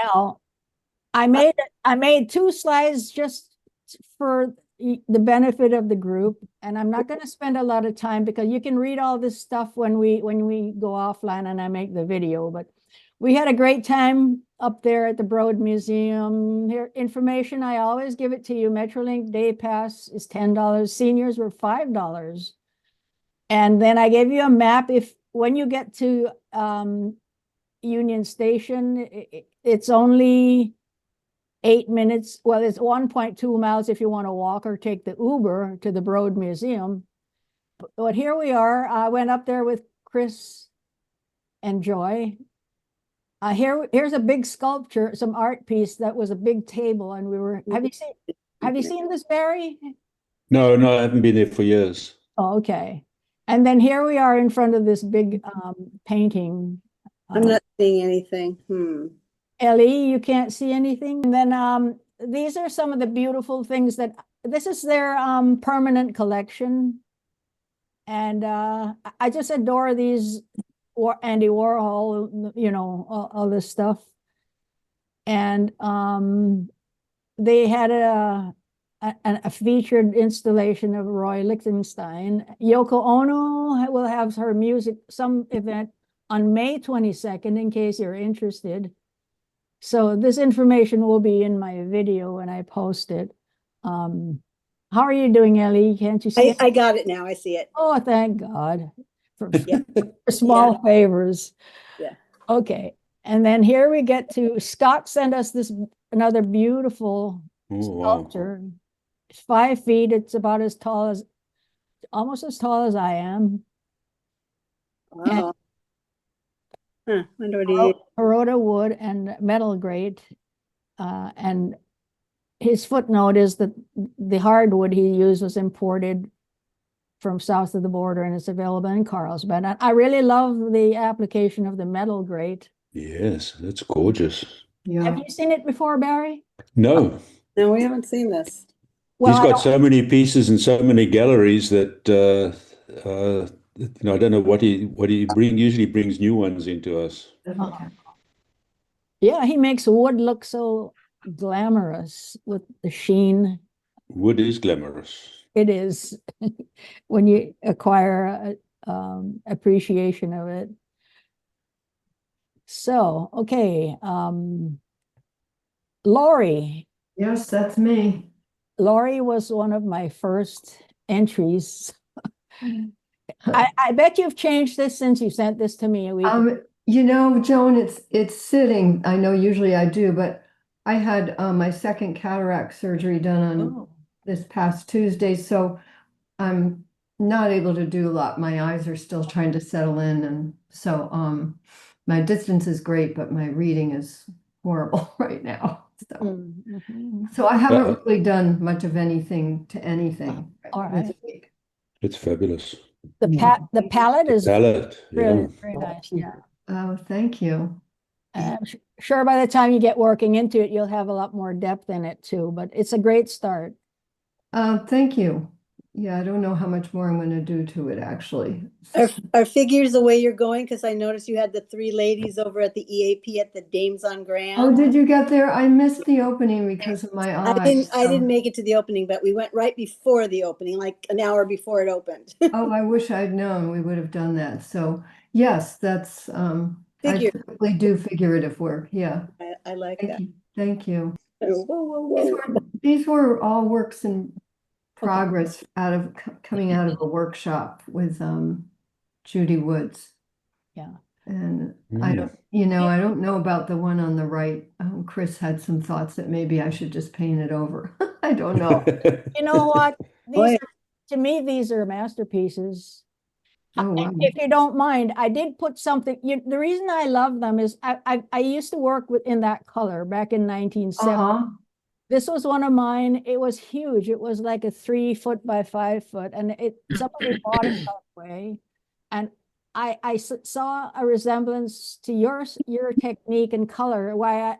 Now, I made two slides just for the benefit of the group, and I'm not going to spend a lot of time because you can read all this stuff when we go offline and I make the video. But we had a great time up there at the Broad Museum. Here, information, I always give it to you. Metrolink Day Pass is $10. Seniors were $5. And then I gave you a map. If when you get to Union Station, it's only 8 minutes. Well, it's 1.2 miles if you want to walk or take the Uber to the Broad Museum. But here we are. I went up there with Chris and Joy. Here's a big sculpture, some art piece that was a big table, and we were. Have you seen this, Barry? No, no, I haven't been there for years. Oh, okay. And then here we are in front of this big painting. I'm not seeing anything. Ellie, you can't see anything. And then these are some of the beautiful things that this is their permanent collection. And I just adore these Andy Warhol, you know, all this stuff. And they had a featured installation of Roy Lichtenstein. Yoko Ono will have her music, some event on May 22nd, in case you're interested. So this information will be in my video when I post it. How are you doing, Ellie? Can't you see it? I got it now. I see it. Oh, thank God for small favors. Yeah. Okay. And then here we get to Scott sent us this another beautiful sculpture. Wow. It's 5 feet. It's about as tall as, almost as tall as I am. Wow. Wonder what he Baroda wood and metal grate. And his footnote is that the hardwood he used was imported from south of the border and it's available in Carlsbad. And I really love the application of the metal grate. Yes, that's gorgeous. Yeah. Have you seen it before, Barry? No, No, we haven't seen this. Well, he's got so many pieces and so many galleries that you know, I don't know what he usually brings new ones into us. yeah, he makes wood look so glamorous with the sheen. Wood is glamorous. It is when you acquire appreciation of it. So, okay, Lori. Yes, that's me. Lori was one of my first entries. I bet you've changed this since you sent this to me a week ago. You know, Joan, it's sitting. I know usually I do, but I had my second cataract surgery done on this past Tuesday, so I'm not able to do a lot. My eyes are still trying to settle in, and so my distance is great, but my reading is horrible right now. So I haven't really done much of anything to anything this week. It's fabulous. The palette is really, yeah. very nice. Yeah. Oh, thank you. I'm sure by the time you get working into it, you'll have a lot more depth in it too, but it's a great start. Thank you. Yeah, I don't know how much more I'm going to do to it, actually. Are figures the way you're going? Because I noticed you had the 3 ladies over at the EAP at the Dames on Grand. Oh, did you get there? I missed the opening because of my eyes. I didn't make it to the opening, but we went right before the opening, like an hour before it opened. Oh, I wish I'd known we would have done that. So yes, that's I typically do figurative work. Yeah. I like that. Thank you. Whoa. These were all works in progress coming out of a workshop with Judy Woods. Yeah. And I don't know about the one on the right. Chris had some thoughts that maybe I should just paint it over. I don't know. You know what? To me, these are masterpieces. Oh, wow. If you don't mind, I did put something. The reason I love them is I used to work in that color back in 1970. This was one of mine. It was huge. It was like a 3 foot by 5 foot, and somebody bought it that way. And I saw a resemblance to your technique and color. Why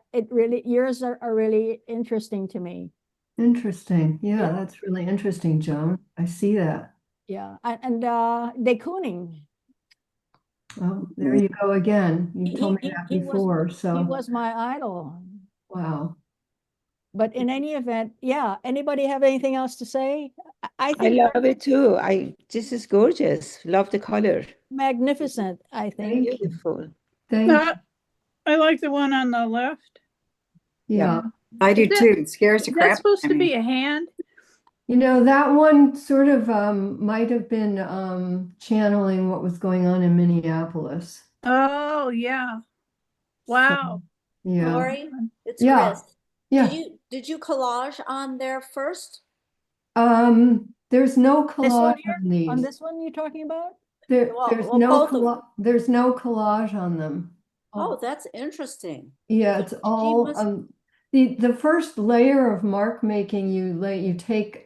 yours are really interesting to me. Interesting. Yeah, that's really interesting, Joan. I see that. Yeah, and de Kooning. Oh, there you go again. You told me that before. He was my idol. Wow. But in any event, yeah, anybody have anything else to say? I I think love it too. This is gorgeous. Love the color. magnificent, I think. Thank you. Beautiful. Thank you. I like the one on the left. Yeah. I do Is that- too. It scares the Is crap that supposed out of to be me. a hand? You know, that one sort of might have been channeling what was going on in Minneapolis. Oh, yeah. Wow. Yeah. Lori, it's Yeah. Chris. Yeah. Did you collage on there first? There's no This one collage here, on these. on this one you're talking about? Well, both of them. There's no collage on them. Oh, that's interesting. Yeah, So it's she all must- the first layer of mark making you take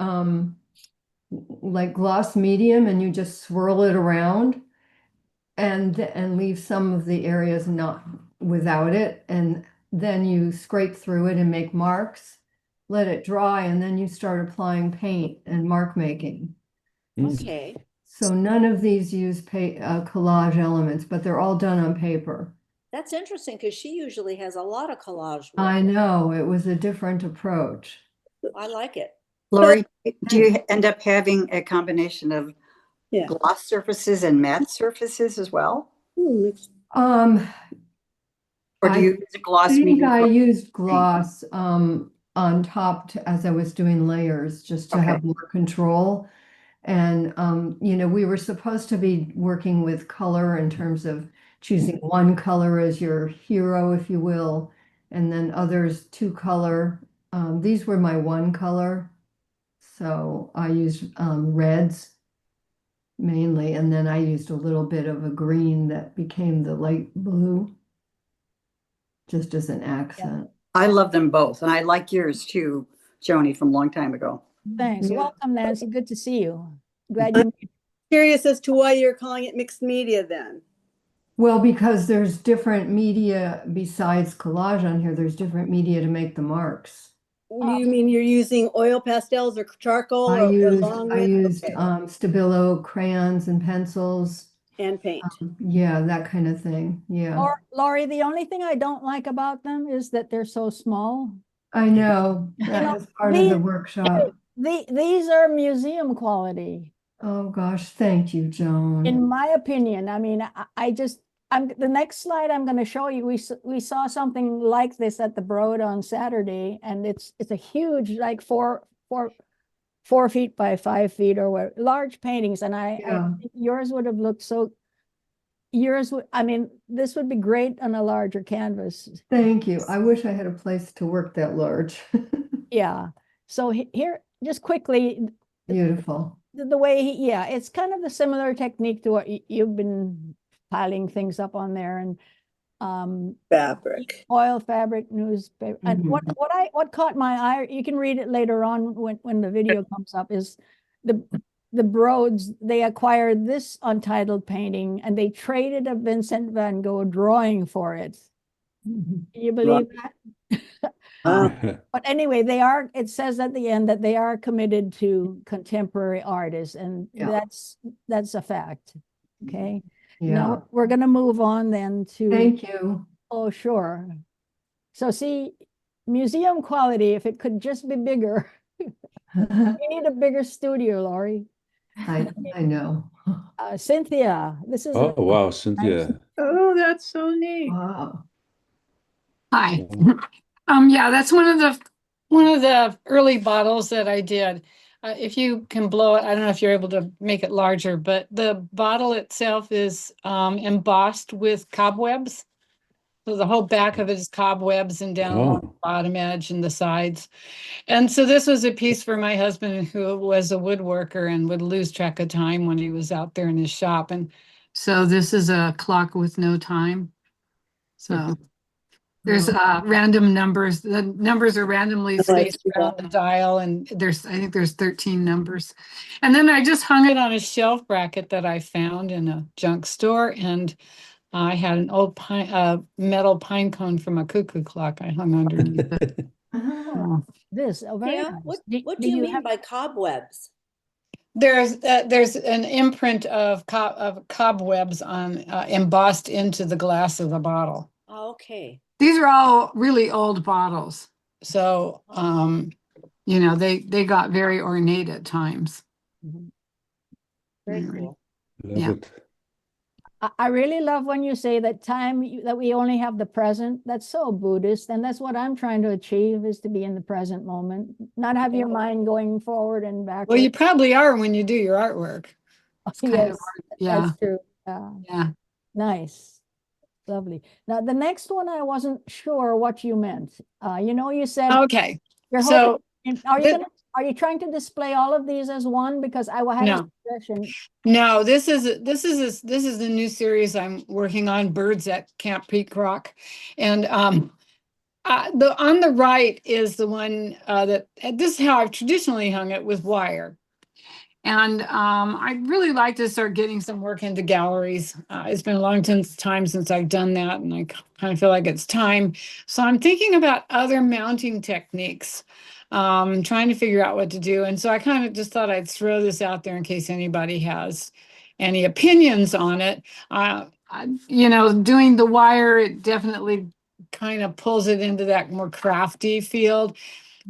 like gloss medium and you just swirl it around and leave some of the areas not without it, and then you scrape through it and make marks, let it dry, and then you start applying paint and mark making. Okay. So none of these use collage elements, but they're all done on paper. That's interesting because she usually has a lot of collage work. I know, it was a different approach. I like it. Lori, do you end up having a combination of Yeah. gloss surfaces and matte surfaces as well? Um, Or do I you use a gloss I think medium? I used gloss on top as I was doing layers, just to have Okay. more control. And you know, we were supposed to be working with color in terms of choosing one color as your hero, if you will, and then others two color. These were my one color, so I used reds mainly, and then I used a little bit of a green that became the light blue, just as an accent. I love them both. And I like yours too, Joni, from a long time ago. Thanks. Yeah. Welcome, Nancy. Good to see you. Glad you. Curious as to why you're calling it mixed media then. Well, because there's different media besides collage on here, there's different media to make the marks. You mean you're using oil pastels or charcoal I or used along I with? used Okay. Stabilo crayons and pencils. And paint. Yeah, that kind of thing. Yeah. Laurie, the only thing I don't like about them is that they're so small. I know. That know, was part of the these- workshop. These are museum quality, Oh gosh, thank you, Joan. in my opinion. I mean, I just, the next slide I'm going to show you, we saw something like this at the Broad on Saturday, and it's a huge, like 4 feet by 5 feet or what, large paintings. And I Yeah. think yours would have looked so, I mean, this would be great on a larger canvas. Thank you. I wish I had a place to work that large. Yeah. So here, just quickly, Beautiful. the way yeah, it's kind of the similar technique to what you've been piling things up on there, and Fabric. oil, fabric, newspaper. And Mhm. what caught my eye, you can read it later on when the video comes up, is the Broads, they acquired this untitled painting and they traded a Vincent van Gogh drawing for it. Can you believe that? But anyway, it says at the end that they are committed to contemporary artists, and Yeah. that's a fact. Okay. Yeah. Now we're gonna move on then to, Thank you. oh, sure. So see, museum quality, if it could just be bigger. We need a bigger studio, Laurie. I know. Cynthia, this is Oh, wow, Cynthia. Oh, that's so neat. Wow. Hi. Yeah, that's one of the early bottles that I did. If you can blow it, I don't know if you're able to make it larger, but the bottle itself is embossed with cobwebs. So the whole back of it is cobwebs and down along the bottom edge and the sides. And so this was a piece for my husband, who was a woodworker and would lose track of time when he was out there in his shop. And so this is a clock with no time. So there's random numbers. The numbers are randomly spaced around the dial, and I think there's 13 numbers. And then I just hung it on a shelf bracket that I found in a junk store, and I had an old metal pine cone from a cuckoo clock I hung underneath it. Very Yeah. nice. What do you mean by cobwebs? There's an imprint of cobwebs on embossed into the glass of the bottle. Oh, Okay. These are all really old bottles. So, you know, they got very ornate at times. Very Anyway. cool. Love Yeah. it. I really love when you say that that we only have the present. That's so Buddhist, and that's what I'm trying to achieve, is to be in the present moment, not have your mind going forward and Well, backward. you probably are when you do your artwork. It's kind Yes, of, yeah, that's true. yeah. Nice. Lovely. Now, the next one, I wasn't sure what you meant. You know, you said Okay, you're so hoping, thi- are you trying to display all of these as one? Because I had a No. suggestion. no, this is the new series I'm working on, Birds at Camp Peak Rock, and the on the right is the one that this is how I've traditionally hung it, with wire. And I'd really like to start getting some work into galleries. It's been a long time since I've done that, and I kind of feel like it's time. So I'm thinking about other mounting techniques, trying to figure out what to do. And so I kind of just thought I'd throw this out there in case anybody has any opinions on it. You know, doing the wire, it definitely kind of pulls it into that more crafty field.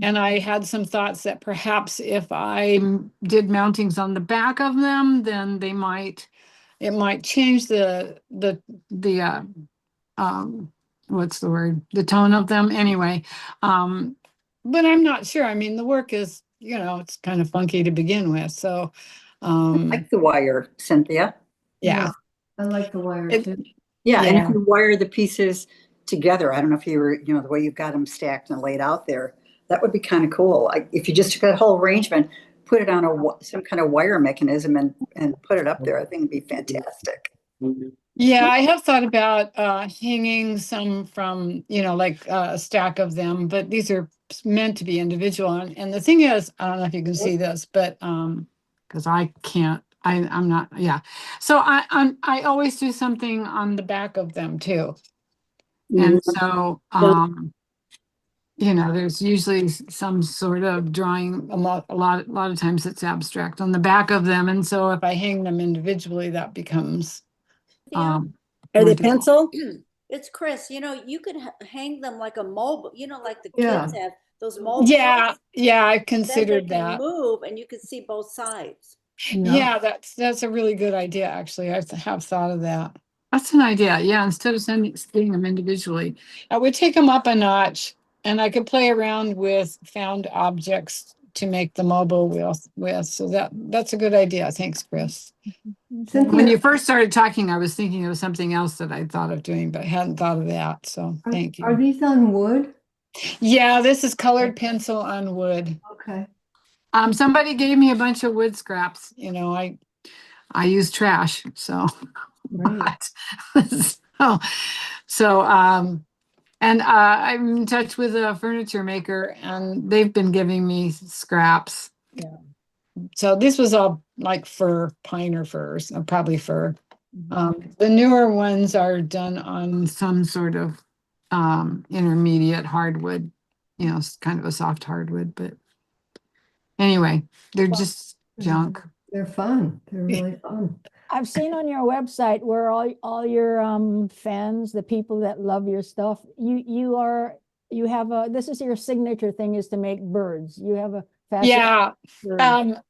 And I had some thoughts that perhaps if I did mountings on the back of them, then it might change the what's the word? The tone of them anyway. But I'm not sure. I mean, the work is, you know, it's kind of funky to begin with. So, I like the wire, Cynthia. yeah. I like the wire It- too. Yeah, and Yeah. if you wire the pieces together, I don't know if you were, the way you've got them stacked and laid out there, that would be kind of cool. If you just took that whole arrangement, put it on some kind of wire mechanism and put it up there, I think it'd be fantastic. Yeah, I have thought about hanging some from, you know, like a stack of them, but these are meant to be individual. And the thing is, I don't know if you can see this, but because I can't, I'm not, yeah. So I always do something on the back of them too. And so you know, there's usually some sort of drawing, a lot of times it's abstract on the back of them. And so if I hang them individually, that becomes Yeah. Are more they difficult. pencil? It's Chris. You know, you could hang them like a mobile, you know, like the Yeah. kids have those mobile. Yeah, I've Then they considered can that. move and you can see both sides. Yeah, that's a really good idea, actually. I have thought of that. That's an idea. Yeah, instead of sending them individually, I would take them up a notch, and I could play around with found objects to make the mobile with. So that's a good idea. Thanks, Chris. When Cynthia, you first started talking, I was thinking of something else that I thought of doing, but I hadn't thought of that. So thank are you. these on wood? Yeah, this is colored pencil on wood. Okay. Somebody gave me a bunch of wood scraps. You know, I use trash, so. Great. so and I'm in touch with a furniture maker, and they've been giving me scraps. Yeah. So this was all like fur, pine or furs, probably fur. The newer ones are done on some sort of intermediate hardwood, you know, kind of a soft hardwood, but anyway, they're just junk. They're fun. They're really fun. I've seen on your website where all your fans, the people that love your stuff, you have this is your signature thing, is to make birds. You have a Yeah. bird.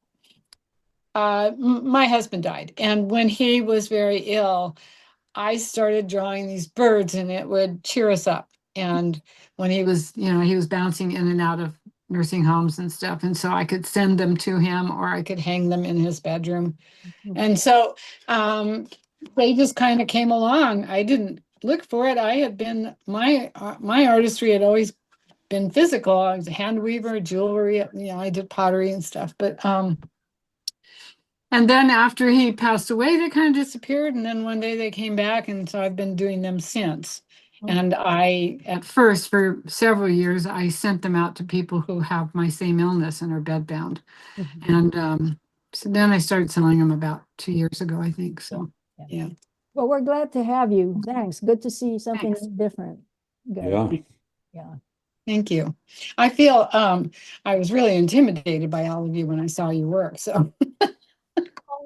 My husband died, and when he was very ill, I started drawing these birds, and it would cheer us up. And when he was, you know, he was bouncing in and out of nursing homes and stuff, and so I could send them to him, or I could hang them in his bedroom. And so they just kind of came along. I didn't look for it. I had been my artistry had always been physical. I was a hand weaver, jewelry, you know, I did pottery and stuff. But and then after he passed away, they kind of disappeared. And then one day they came back, and so I've been doing them since. And I, at first, for several years, I sent them out to people who have my same illness and are bedbound. And so then I started selling them about 2 years ago, I think. So, yeah. Well, we're glad to have you. Thanks. Good to see something Thanks. different. Good. Yeah. Yeah. Thank you. I feel I was really intimidated by all of you when I saw your work. So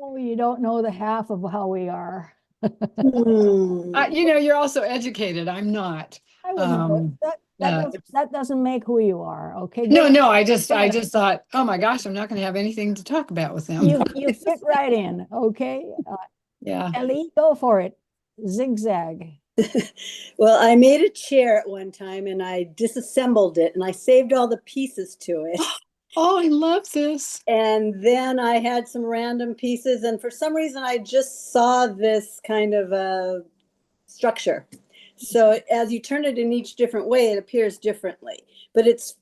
Oh, you don't know the half of how we are. You know, you're also educated. I'm not. I wouldn't go. That doesn't make who you are. Okay. No, I just thought, oh my gosh, I'm not going to have anything to talk about with them. You fit right in. Okay. Yeah. Ellie, go for it. Zigzag. Well, I made a chair at one time and I disassembled it and I saved all the pieces to it. Oh, I love this. And then I had some random pieces, and for some reason I just saw this kind of a structure. So as you turn it in each different way, it appears differently. But it's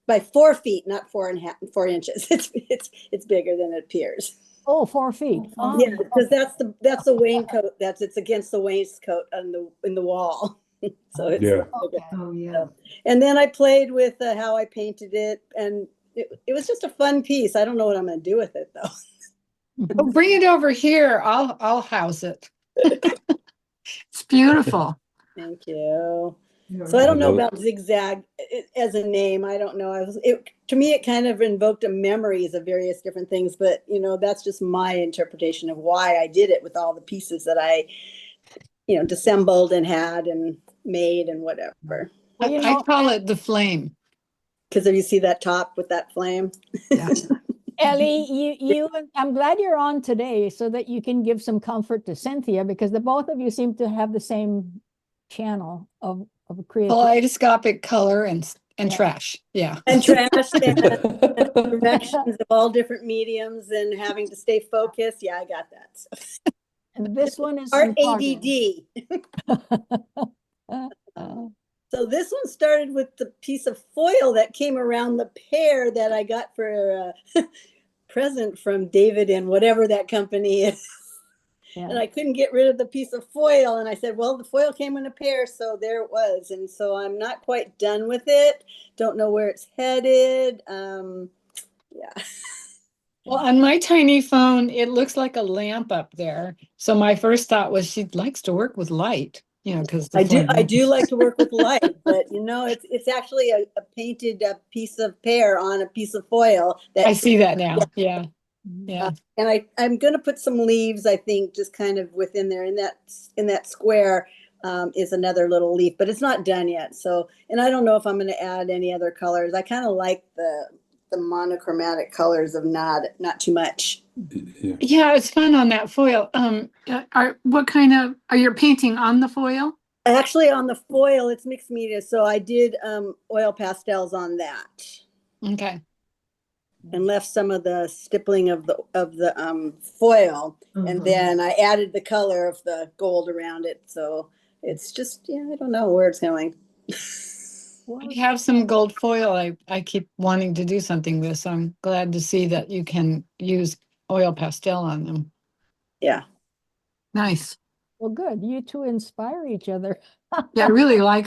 by 4 feet, not 4 inches. It's bigger than it appears. Oh, 4 feet. Oh, Yeah, because that's the wainscot. It's against the wainscot in the wall. So it's Yeah. okay. Oh, yeah. and then I played with how I painted it, and it was just a fun piece. I don't know what I'm going to do with it though. Oh, bring it over here. I'll house it. It's beautiful. Thank you. So I don't know about Zigzag as a name. I don't know. To me, it kind of invoked a memories of various different things, but you know, that's just my interpretation of why I did it with all the pieces that I, disassembled and had and made and whatever. Well, I call it the flame. Because if you see that top with that flame. Yeah. Ellie, I'm glad you're on today so that you can give some comfort to Cynthia, because the both of you seem to have the same channel of creativity. Kaleidoscopic color and trash. Yeah. And trash and directions of all different mediums and having to stay focused. Yeah, I got that. And this one is Art in ADD. So this one started with the piece of foil that came around the pear that I got for a present from David and whatever that company is. Yeah. And I couldn't get rid of the piece of foil. And I said, well, the foil came in a pair, so there it was. And so I'm not quite done with it. Don't know where it's headed. Yeah. Well, on my tiny phone, it looks like a lamp up there. So my first thought was she likes to work with light, because I do like to work with light, but it's actually a painted piece of pear on a piece of foil. I see that now. Yeah. Yeah. And I'm going to put some leaves, I think, just kind of within there in that square is another little leaf, but it's not done yet. So, and I don't know if I'm going to add any other colors. I kind of like the monochromatic colors of not too much. Yeah, it's fun on that foil. Are you painting on the foil? Actually, on the foil, it's mixed media. So I did oil pastels on that. Okay. And left some of the stippling of the foil, and then I added the color of the gold around it. So it's just I don't know where it's going. I have some gold foil I keep wanting to do something with, so I'm glad to see that you can use oil pastel on them. Yeah. Nice. Well, good. You two inspire each other. Yeah, I really like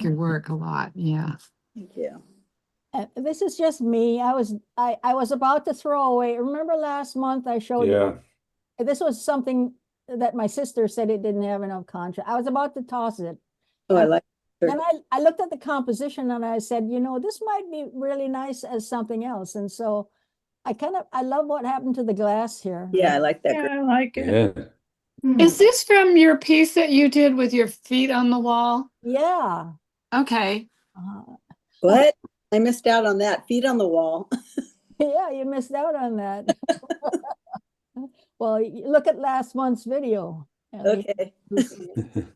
your work a lot. Yeah. Thank you. This is just me. I was about to throw away. Remember last month I showed you? This was something that my sister said it didn't have enough contrast. I was about to toss it. Oh, I like it. Then I looked at the composition and I said, this might be really nice as something else. And so I love what happened to the glass here. Yeah, I like that. Yeah, I like it. Yeah. Is this from your piece that you did with your feet on the wall? Yeah. Okay. What? I missed out on that. Feet on the wall. Yeah, you missed out on that. Well, look at last month's video. Okay.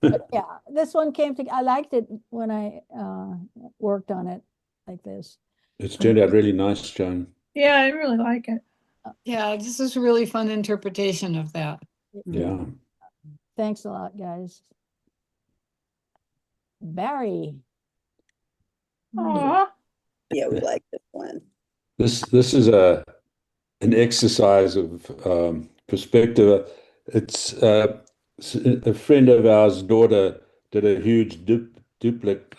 But yeah, this one I liked it when I worked on it like this. It's turned out really nice, Joan. Yeah, I really like it. Yeah, this is a really fun interpretation of that. Yeah. Thanks a lot, guys. Barry. Aw. Yeah, we like this one. This is an exercise of perspective. It's a friend of ours' daughter did a huge duplicate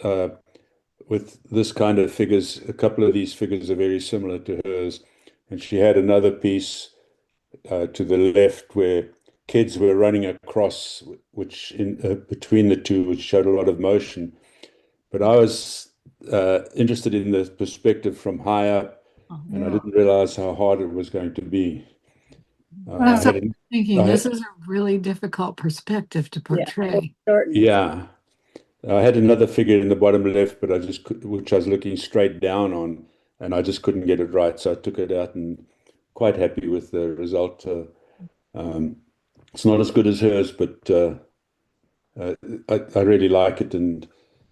with this kind of figures. A couple of these figures are very similar to hers, and she had another piece to the left where kids were running across, which between the two, which showed a lot of motion. But I was interested in the perspective from high up, and I didn't realize how hard it was going to be. I So had an- thinking I- this is a really difficult perspective to portray. yeah, I had another figure in the bottom left, but which I was looking straight down on, and I just couldn't get it right. So I took it out, and quite happy with the result. It's not as good as hers, but I really like it, and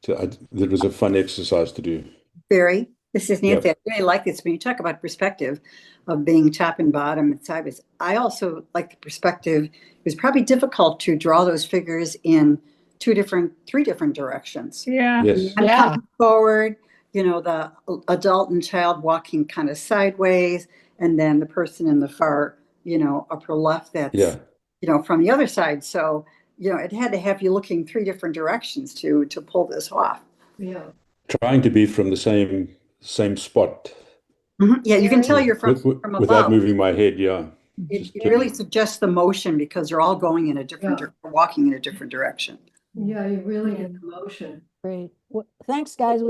it was a fun exercise to do. Barry, this is Nancy. Yep. I really like this. When you talk about perspective of being top and bottom and sideways, I also like the perspective. It was probably difficult to draw those figures in three different directions. Yeah. Yes. I'm Yeah. coming forward, the adult and child walking kind of sideways, and then the person in the far, upper left that's, Yeah. From the other side. So, it had to have you looking three different directions to pull this off. Yeah. Trying to be from the same spot. Mhm. Yeah, you can tell you're from without above. moving my head. Yeah. It really suggests the motion because they're all going in a different, walking in a different direction. Yeah, you really get the motion. Great. Well, thanks, guys.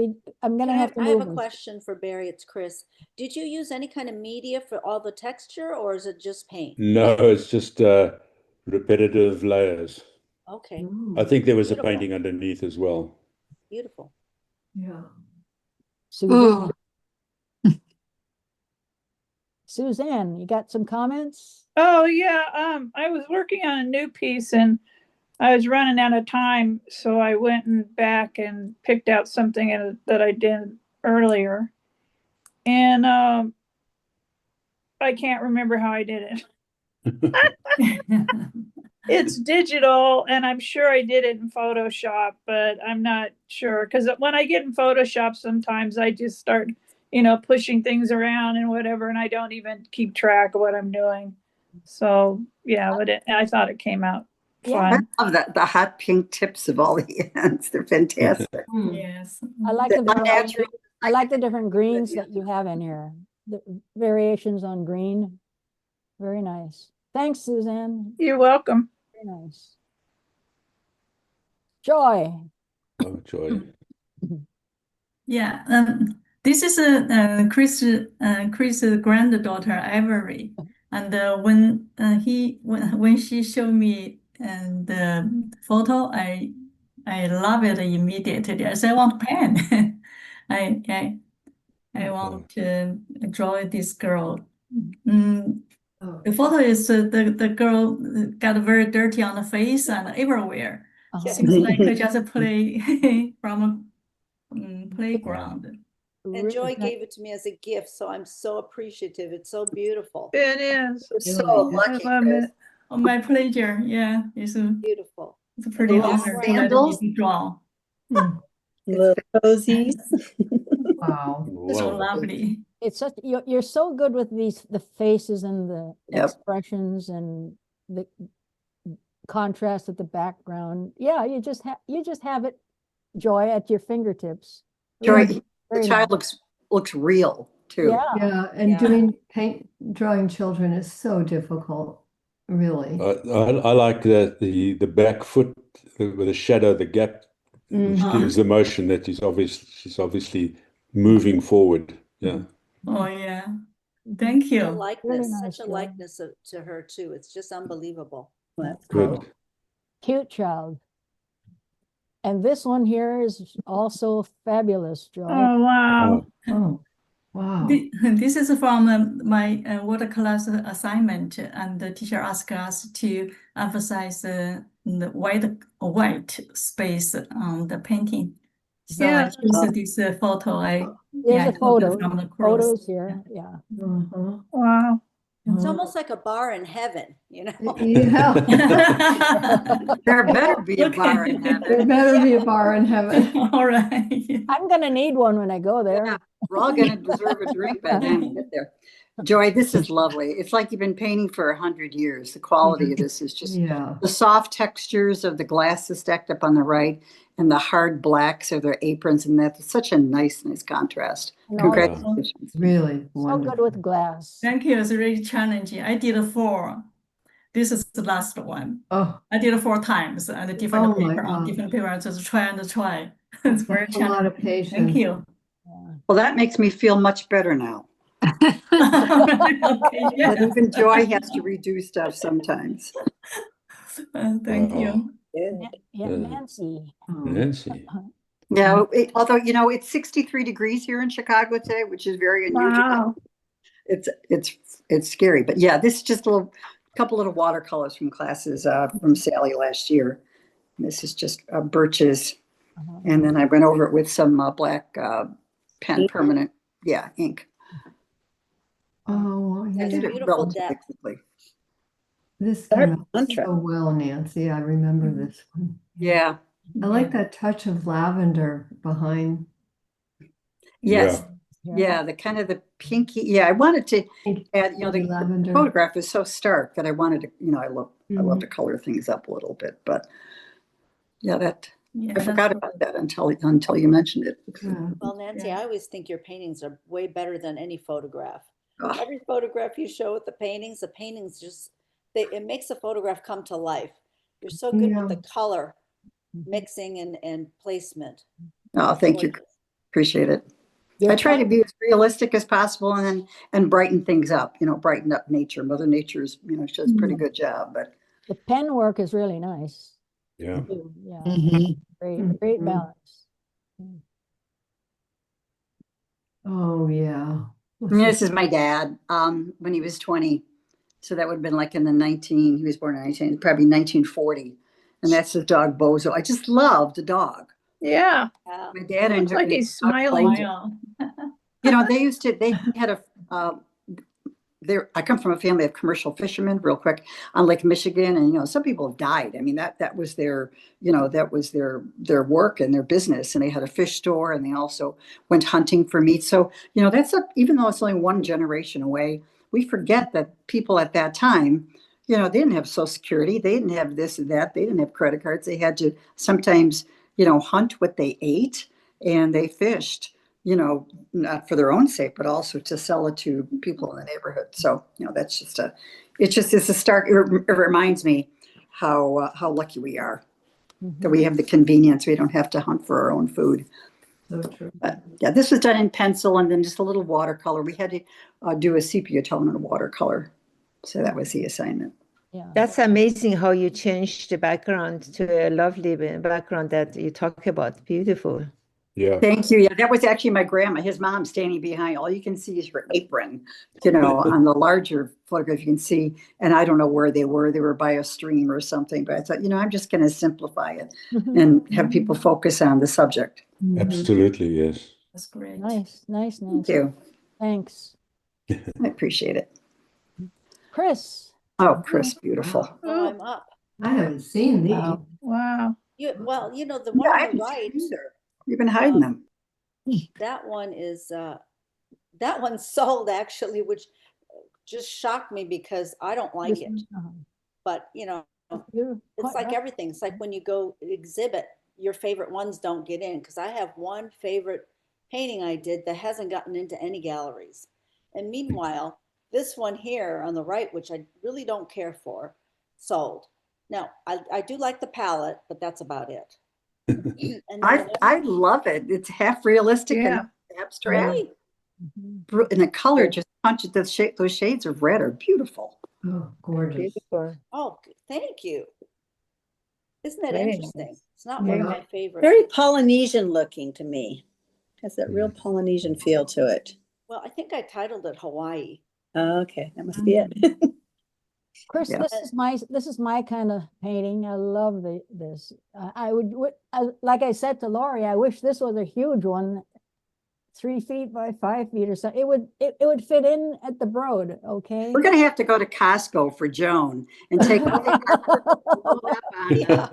I'm gonna have to I have move a this. question for Barry. It's Chris. Did you use any kind of media for all the texture, or is it just paint? No, it's just repetitive layers. Okay, I think there was a Beautiful. painting underneath as well. beautiful. Yeah. Suzanne. Suzanne, you got some comments? Oh yeah. I was working on a new piece and I was running out of time, so I went back and picked out something that I did earlier, and I can't remember how I did it. It's digital, and I'm sure I did it in Photoshop, but I'm not sure because when I get in Photoshop, sometimes I just start, pushing things around and whatever, and I don't even keep track of what I'm doing. So yeah, but I thought it came out Yeah. fun. I love the hot pink tips of all the ends. They're fantastic. Yes. I like The the unnatural- I like the different greens that you have in here. The variations on green. Very nice. Thanks, Suzanne. You're welcome. Very nice. Joy. Oh, joy. Yeah, this is Chris' granddaughter Avery, and when she showed me the photo, I love it immediately. I said, I want to pen. I want to draw this girl. The photo is the girl got very dirty on the face and everywhere. Seems like I just play from a playground. And Joy gave it to me as a gift, so I'm so appreciative. It's so beautiful. It is. You're so lucky, I love Chris. it. Oh, my pleasure. Yeah, it's Beautiful. a pretty those honor to let me sandals? draw. Little cozies. Wow. It's so Wow. lovely. It's such you're so good with the faces and the Yep. expressions and the contrast at the background. Yeah, you just have it, Joy, at your fingertips. Joy, Very the child nice. looks real too. Yeah. Yeah, and Yeah. drawing children is so difficult, really. I like the back foot with the shadow, the gap, which gives the motion that she's obviously moving forward. Yeah. Oh, yeah. Thank A you. likeness, nice, such a Joy. likeness to her too. It's just unbelievable. That's Good. cool. Cute child. And this one here is also fabulous, Joy. Oh wow. Oh, wow. This is from my water class assignment, and the teacher asked us to emphasize the white space on the painting. So Yeah. I choose this photo. There's a took it photo. from the cross. Photos here. Yeah. Uh-huh. Wow. It's almost like a bar in heaven, Yeah. There better be a bar in There heaven. better be a bar in heaven. All right. I'm gonna need one when I go there. Yeah, we're all going to deserve a drink by the time we get there. Joy, this is lovely. It's like you've been painting for 100 years. The quality of this is just Yeah. the soft textures of the glasses stacked up on the right and the hard blacks of their aprons, and that's such a nice contrast. No, Congratulations. Really so wonderful. good with glass. Thank you. It's really challenging. I did 4. This is the last one. Oh, I did it 4 times and a different Oh my paper on God. different paper. I just try and try. It's very that's a lot challenging. of patience. Thank you. Well, that makes me feel much better now. Okay, yeah. But even Joy has to redo stuff sometimes. Thank you. Yeah, Uh, Nancy. Nancy. Yeah, although, you know, it's 63 degrees here in Chicago today, which is very unusual. Wow. It's scary, but yeah, this is just a couple little watercolors from classes from Sally last year. This is just birches, and then I went over it with some black pen Ink? permanent, ink. Oh, That's Did yeah. it beautiful relatively depth. quickly. This Dark came out contrast. so well, Nancy. I remember this one. Yeah. I like that touch of lavender behind. Yes. Yeah. Yeah, the kind of the pinky. Yeah, I wanted to add, you know, Maybe the lavender. photograph is so stark that I wanted to, you know, I love Mhm. to color things up a little bit, but yeah, that Yeah, I that's forgot cool. about that until you mentioned it. Yeah. Well, Nancy, Yeah. I always think your paintings are way better than any photograph. Oh, Every photograph you show with the paintings just, it makes the photograph come to life. You're so good with the color mixing and placement. oh, thank you. Gorgeous. Appreciate it. I try to be as realistic as possible and brighten things up, you know, brighten up nature. Mother Nature's, you know, she does a pretty good job, but The pen work is really nice. Yeah. too. Yeah, Mhm. great Mhm. balance. Oh, yeah. this is my dad when he was 20. So that would have been like in he was born in probably 1940. And that's his dog Bozo. I just loved the dog. Yeah. Yeah. My dad Looks like he's dog smiling. Bozo. Wow. You know, they had I come from a family of commercial fishermen, real quick, on Lake Michigan, and you know, some people have died. I mean, that was their, you know, that was their work and their business, and they had a fish store, and they also went hunting for meat. So, you know, even though it's only one generation away, we forget that people at that time, you know, they didn't have Social Security, they didn't have this and that, they didn't have credit cards. They had to sometimes, you know, hunt what they ate, and they fished, you know, not for their own sake, but also to sell it to people in the neighborhood. So, you know, it's a stark, it reminds me how lucky we are that we have the convenience. We don't have to hunt for our own food. So true. But yeah, this was done in pencil and then just a little watercolor. We had to do a sepia tone in watercolor. So that was the assignment. Yeah. That's amazing how you changed the background to a lovely background that you talk about. Beautiful. Yeah. Thank you. Yeah, that was actually my grandma. His mom standing behind. All you can see is her apron. You know, on the larger photograph you can see, and I don't know where they were. They were by a stream or something. But I thought, you know, I'm just going to simplify it and have people focus on the subject. Absolutely, yes. That's great. Nice, Thank Nancy. you. Thanks. I appreciate it. Chris. Oh, Chris, beautiful. Oh, I'm up. I haven't seen these. Wow. Wow. Well, you know, the Yeah, one I on the haven't right, seen either. You've been hiding them. that one is, that one sold actually, which just shocked me because I don't like it. But, you know, it's like everything. It's like when you go exhibit, your favorite ones don't get in, because I have one favorite painting I did that hasn't gotten into any galleries. And meanwhile, this one here on the right, which I really don't care for, sold. Now, I do like the palette, but that's about it. And then I love it. It's half realistic Yeah. and abstract. really, And the color just punches those shades of red are beautiful. Oh, gorgeous. Beautiful. oh, thank you. Isn't that Very interesting? nice. It's not one of Yeah. my favorites. Very Polynesian looking to me. Has that real Polynesian feel to it. Well, I think I titled it Hawaii. Oh, okay, that must be it. Chris, Yeah. this is my kind of painting. I love this. I like I said to Lori, I wish this was a huge one, 3 feet by 5 feet or something. It would fit in at the Broad. Okay. We're going to have to go to Costco for Joan and take Yeah.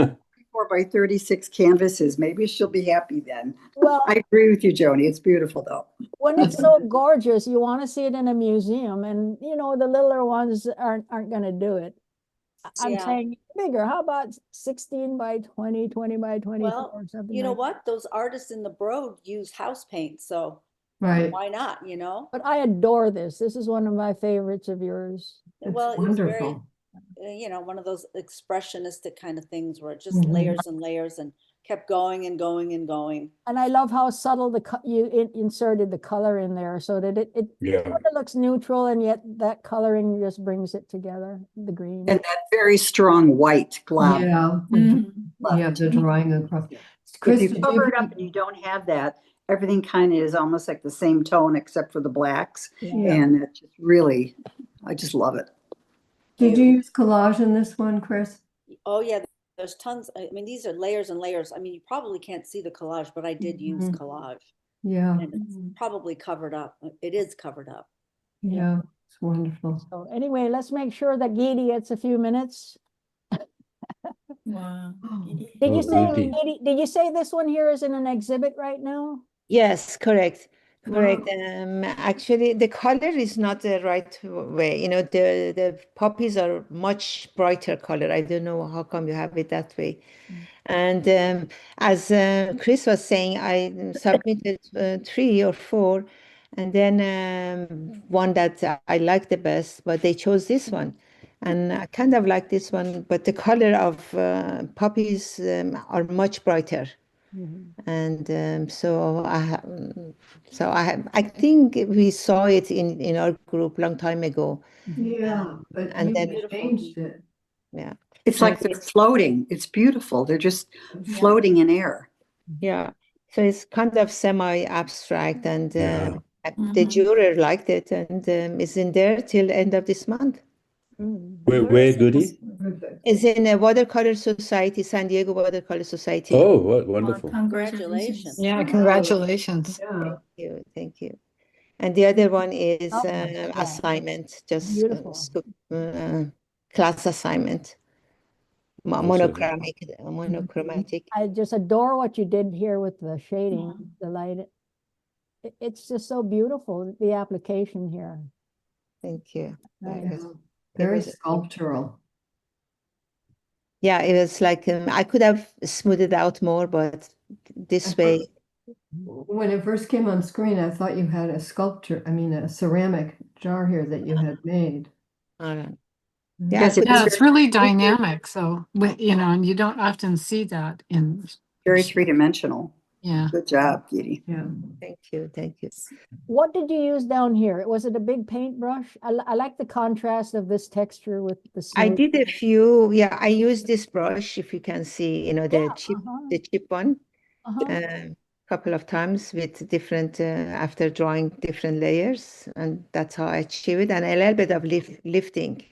4x36 canvases. Maybe she'll be happy then. Well, I agree with you, Joni. It's beautiful though. when it's so gorgeous, you want to see it in a museum, and you know the littler ones aren't going to do it. I'm Yeah. saying bigger. How about 16 by 20, 20 by 24 Well, or something? you know like what? Those artists in the Broad use house paint, so Right. why not, you know? But I adore this. This is one of my favorites of yours. It's Well, it's very, wonderful. you know, one of those expressionistic kind of things where it just Mhm. layers and layers and kept going and going and going. And I love how subtle you inserted the color in there so that it Yeah. sort of looks neutral, and yet that coloring just brings it together, the green. And that very strong white glob. Yeah, yeah, the drawing across. Chris, If did you cover it you- up and you don't have that, everything kind of is almost like the same tone except for the blacks. Yeah. And it just really, I just love it. Did you use collage in this one, Chris? Oh yeah, there's tons. I mean, these are layers and layers. I mean, you probably can't see the collage, but I did use Mhm. collage, Yeah, and it's probably covered up. It is covered up. yeah, it's wonderful. So anyway, let's make sure that Gidi gets a few minutes. Wow. Did you Oh, say, Gidi. Gidi, did you say this one here is in an exhibit right now? Yes, correct. Correct. Wow. Actually, the color is not the right way. You know, the poppies are much brighter color. I don't know how come you have it that way. And as Chris was saying, I submitted 3 or 4, and then one that I like the best, but they chose this one. And I kind of like this one, but the color of poppies are much brighter. And so I think we saw it in our group long time ago. Yeah, but And you then- changed it. Yeah, It's like they're floating. It's beautiful. They're just floating in air. yeah. So it's kind of semi-abstract, and Yeah. the juror liked it, and it's in there till end of this month. Where, Goody? It's in a Watercolor Society, San Diego Watercolor Society. Oh, what wonderful. Congratulations. Yeah, congratulations. Yeah. Thank you. And the other one is Oh, yeah. assignment, just Beautiful. class assignment, monochromatic. I just adore what you did here with the shading, the light. It's just so beautiful, the application here. Thank you. Nice. Very was- sculptural. Yeah, it was like I could have smoothed it out more, but this way. When it first came on screen, I thought you had a a ceramic jar here that you had made. Yeah, Yes, I could- Yeah, it's really dynamic. So, you know, and you don't often see that in, Very three-dimensional. yeah. Good job, Gidi. Yeah. Thank you. What did you use down here? Was it a big paintbrush? I like the contrast of this texture with the I smooth. did a few. Yeah, I used this brush, if you can see, you know, the Yeah, cheap one, uh-huh. couple of times with different after drawing different layers, and that's how I achieve it. And a little bit of lifting.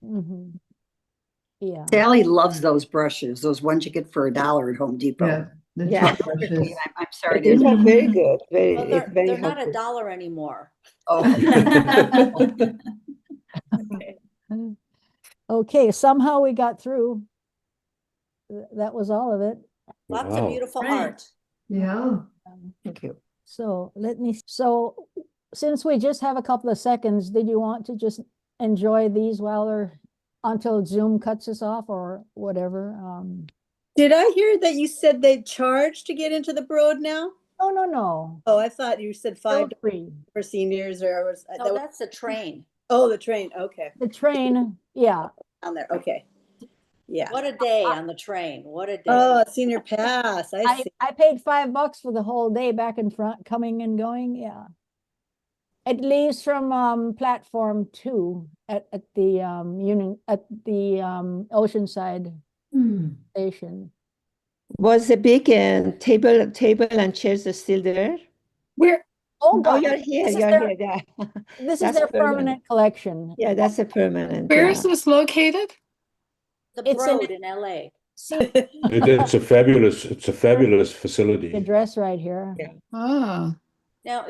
Mhm. Yeah. Sally loves those brushes, those ones you get for $1 at Home Depot. Yeah. The Yeah. top brushes. I'm sorry. These are very good. Well, It's very they're not helpful. $1 anymore. Oh, Okay, somehow we got through. That was all of it. Lots Wow. of beautiful Right. art. Yeah. Thank you. So so since we just have a couple of seconds, did you want to just enjoy these until Zoom cuts us off or whatever? Did I hear that you said they charge to get into the Broad now? No. Oh, I thought you said Still $5 free. for seniors or was No, that's the train. oh, the train. Okay. The train, yeah. On there. Okay. Yeah. What a day on the train. What a day. Oh, senior pass. I see. I paid $5 for the whole day back and front, coming and going. Yeah. It leaves from platform 2 at the Oceanside station. Was the big table and chairs are still there? Where, Oh, Oh, God. you're here. This is You're their- here. Yeah. This is That's their permanent. permanent collection. Yeah, that's a permanent. where yeah. is this located? The It's in- Broad in LA. See It's a fabulous facility. the address right here. Yeah. Oh. Now,